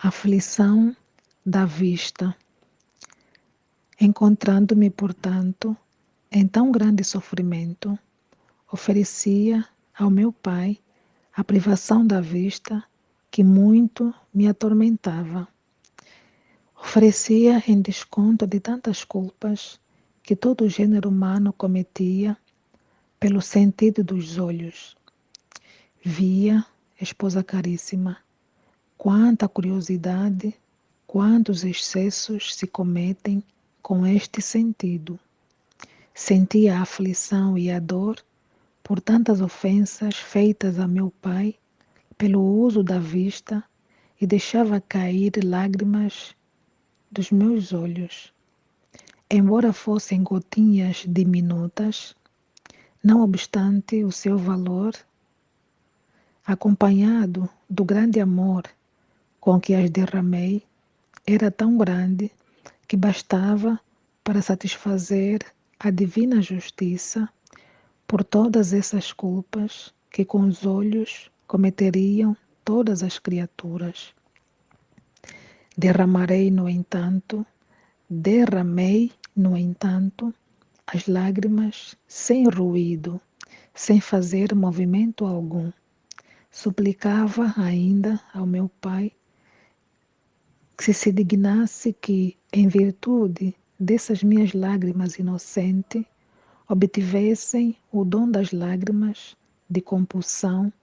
Aflição da vista. Encontrando-me, portanto, em tão grande sofrimento, oferecia ao meu pai a privação da vista que muito me atormentava. Oferecia em desconto de tantas culpas que todo o gênero humano cometia pelo sentido dos olhos. Via, esposa caríssima, quanta curiosidade, quantos excessos se cometem com este sentido. Sentia a aflição e a dor por tantas ofensas feitas a meu pai pelo uso da vista e deixava cair lágrimas dos meus olhos. Embora fossem gotinhas diminutas, não obstante o seu valor, acompanhado do grande amor com que as derramei, era tão grande que bastava para satisfazer a divina justiça por todas essas culpas que com os olhos cometeriam todas as criaturas. Derramei, no entanto, as lágrimas sem ruído, sem fazer movimento algum. Suplicava ainda ao meu pai que se dignasse que, em virtude dessas minhas lágrimas inocentes, obtivessem o dom das lágrimas de compulsão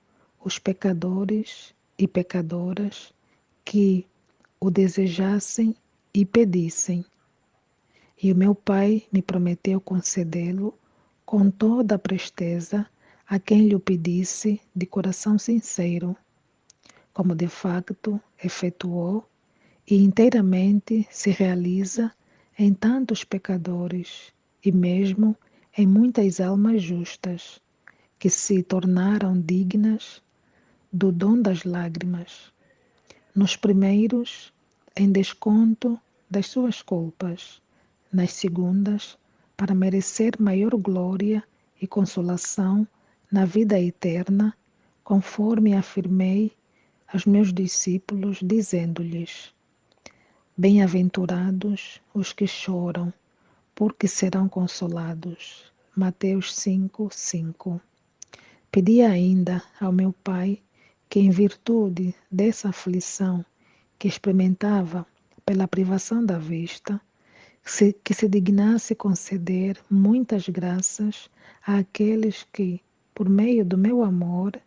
os pecadores e pecadoras que o desejassem e pedissem. E o meu pai me prometeu concedê-lo com toda a presteza a quem lhe o pedisse de coração sincero, como de facto efetuou e inteiramente se realiza em tantos pecadores e mesmo em muitas almas justas que se tornaram dignas do dom das lágrimas. Nos primeiros, em desconto das suas culpas, nas segundas, para merecer maior glória e consolação na vida eterna, conforme afirmei aos meus discípulos, dizendo-lhes: Bem-aventurados os que choram, porque serão consolados. Mateus 5:5. Pedi ainda ao meu pai que, em virtude dessa aflição que experimentava pela privação da vista, que se dignasse conceder muitas graças àqueles que, por meio do meu amor,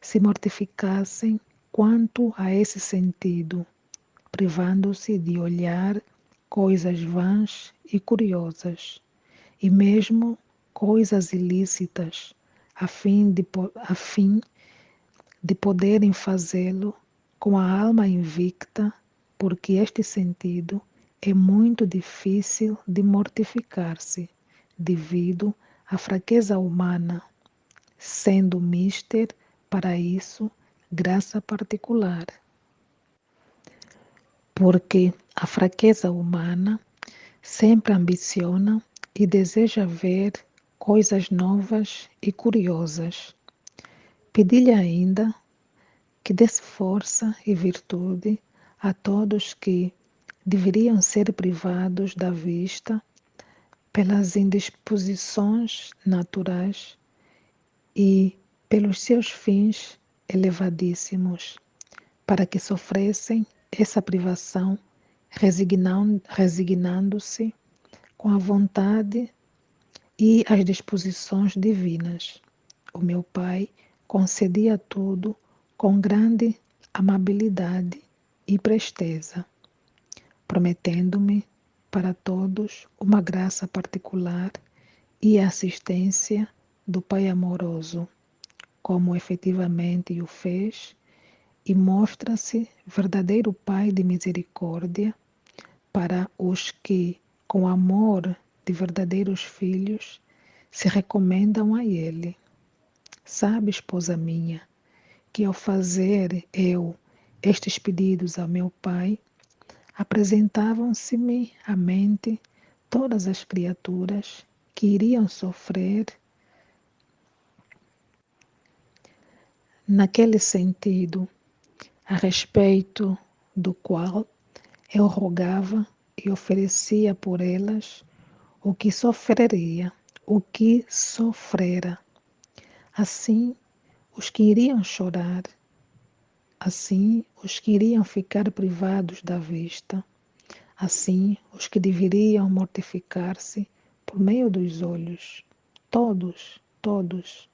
se mortificassem quanto a esse sentido, privando-se de olhar coisas vãs e curiosas, e mesmo coisas ilícitas, a fim de poderem fazê-lo com a alma invicta, porque este sentido é muito difícil de mortificar-se, devido à fraqueza humana, sendo mister para isso graça particular. Porque a fraqueza humana sempre ambiciona e deseja ver coisas novas e curiosas. Pedi-lhe ainda que desse força e virtude a todos que deveriam ser privados da vista pelas indisposições naturais e pelos seus fins elevadíssimos, para que sofressem essa privação, resignando-se com a vontade e as disposições divinas. O meu pai concedia tudo com grande amabilidade e presteza, prometendo-me para todos uma graça particular e a assistência do Pai amoroso, como efetivamente o fez, e mostra-se verdadeiro Pai de misericórdia para os que, com amor de verdadeiros filhos, se recomendam a Ele. Sabe, esposa minha, que ao fazer eu estes pedidos ao meu Pai, apresentavam-se-me à mente todas as criaturas que iriam sofrer naquele sentido, a respeito do qual eu rogava e oferecia por elas o que sofreria, o que sofrera. Assim, os que iriam chorar, assim, os que iriam ficar privados da vista, assim, os que deveriam mortificar-se por meio dos olhos, todos, todos,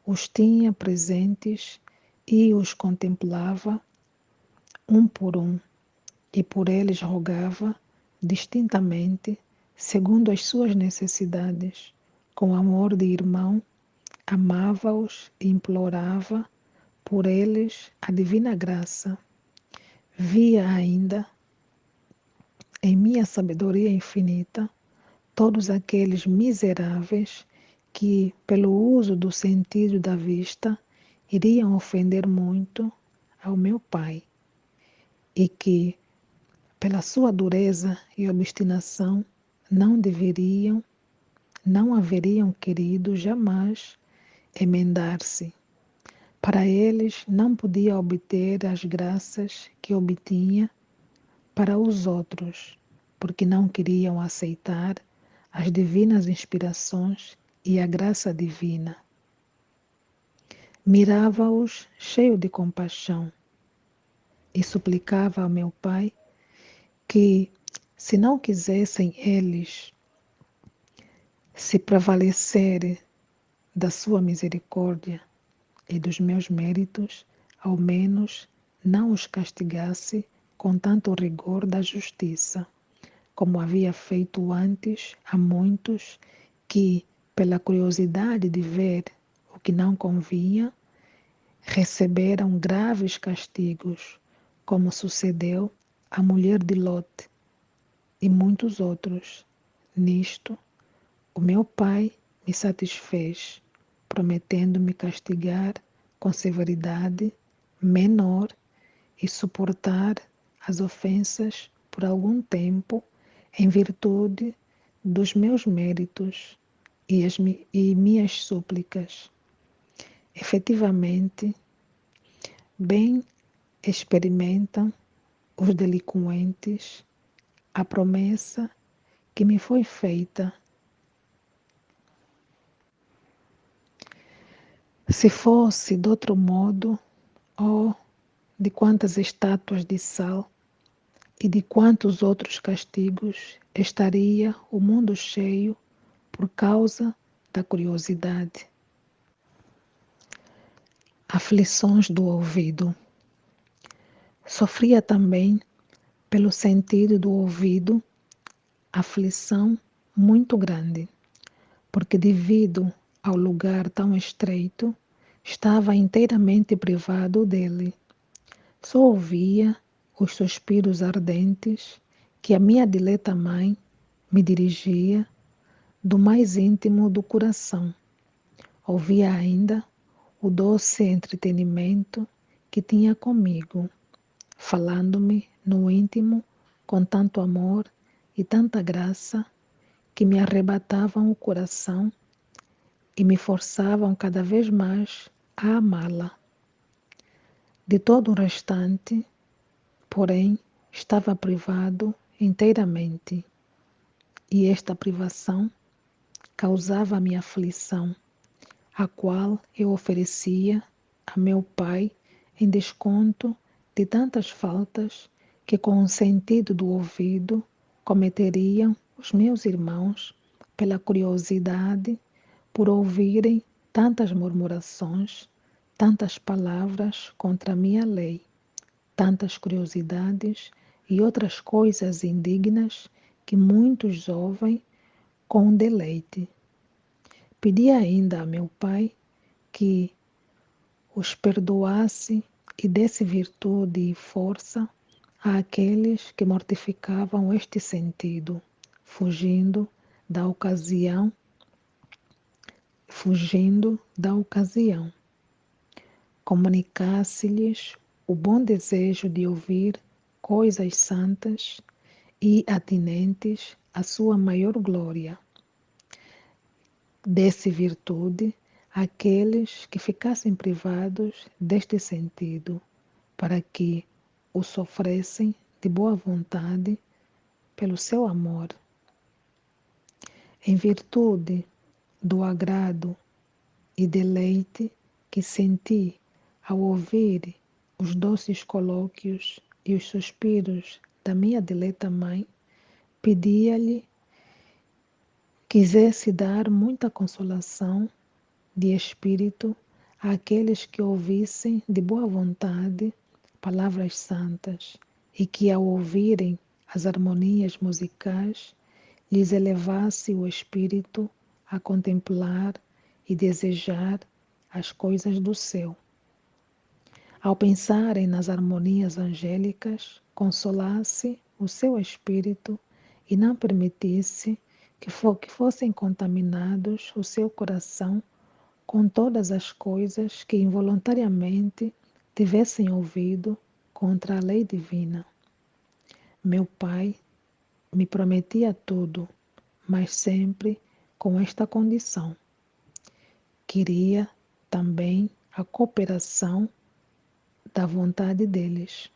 os tinha presentes e os contemplava um por um, e por eles rogava distintamente, segundo as suas necessidades, com amor de irmão, amava-os e implorava por eles a divina graça. Via ainda, em minha sabedoria infinita, todos aqueles miseráveis que, pelo uso do sentido da vista, iriam ofender muito ao meu Pai, e que, pela sua dureza e obstinação, não haveriam querido jamais emendar-se. Para eles não podia obter as graças que obtinha para os outros, porque não queriam aceitar as divinas inspirações e a graça divina. Mirava-os cheio de compaixão e suplicava ao meu Pai que, se não quisessem eles se prevalecer da sua misericórdia e dos meus méritos, ao menos não os castigasse com tanto rigor da justiça, como havia feito antes a muitos que, pela curiosidade de ver o que não convinha, receberam graves castigos, como sucedeu à mulher de Lot e muitos outros. Nisto, o meu Pai me satisfez, prometendo-me castigar com severidade menor e suportar as ofensas por algum tempo, em virtude dos meus méritos e minhas súplicas. Efetivamente, bem experimentam os delinquentes a promessa que me foi feita. Se fosse de outro modo, oh, de quantas estátuas de sal e de quantos outros castigos estaria o mundo cheio por causa da curiosidade. Aflições do ouvido. Sofria também, pelo sentido do ouvido, aflição muito grande, porque devido ao lugar tão estreito, estava inteiramente privado dele. Só ouvia os suspiros ardentes que a minha dileta mãe me dirigia do mais íntimo do coração. Ouvia ainda o doce entretenimento que tinha comigo, falando-me no íntimo com tanto amor e tanta graça que me arrebatavam o coração e me forçavam cada vez mais a amá-la. De todo o restante, porém, estava privado inteiramente, e esta privação causava-me aflição, a qual eu oferecia a meu Pai em desconto de tantas faltas que, com o sentido do ouvido, cometeriam os meus irmãos pela curiosidade, por ouvirem tantas murmurações, tantas palavras contra a minha lei, tantas curiosidades e outras coisas indignas que muitos ouvem com deleite. Pedi ainda a meu Pai que os perdoasse e desse virtude e força àqueles que mortificavam este sentido, fugindo da ocasião, fugindo da ocasião. Comunicasse-lhes o bom desejo de ouvir coisas santas e atinentes à sua maior glória. Desse virtude àqueles que ficassem privados deste sentido, para que o sofressem de boa vontade pelo seu amor. Em virtude do agrado e deleite que senti ao ouvir os doces colóquios e os suspiros da minha dileta mãe, pedia-lhe quisesse dar muita consolação de espírito àqueles que ouvissem de boa vontade palavras santas e que, ao ouvirem as harmonias musicais, lhes elevasse o espírito a contemplar e desejar as coisas do céu. Ao pensarem nas harmonias angélicas, consolasse o seu espírito e não permitisse que fossem contaminados o seu coração com todas as coisas que involuntariamente tivessem ouvido contra a lei divina. Meu pai me prometia tudo, mas sempre com esta condição: queria também a cooperação da vontade deles.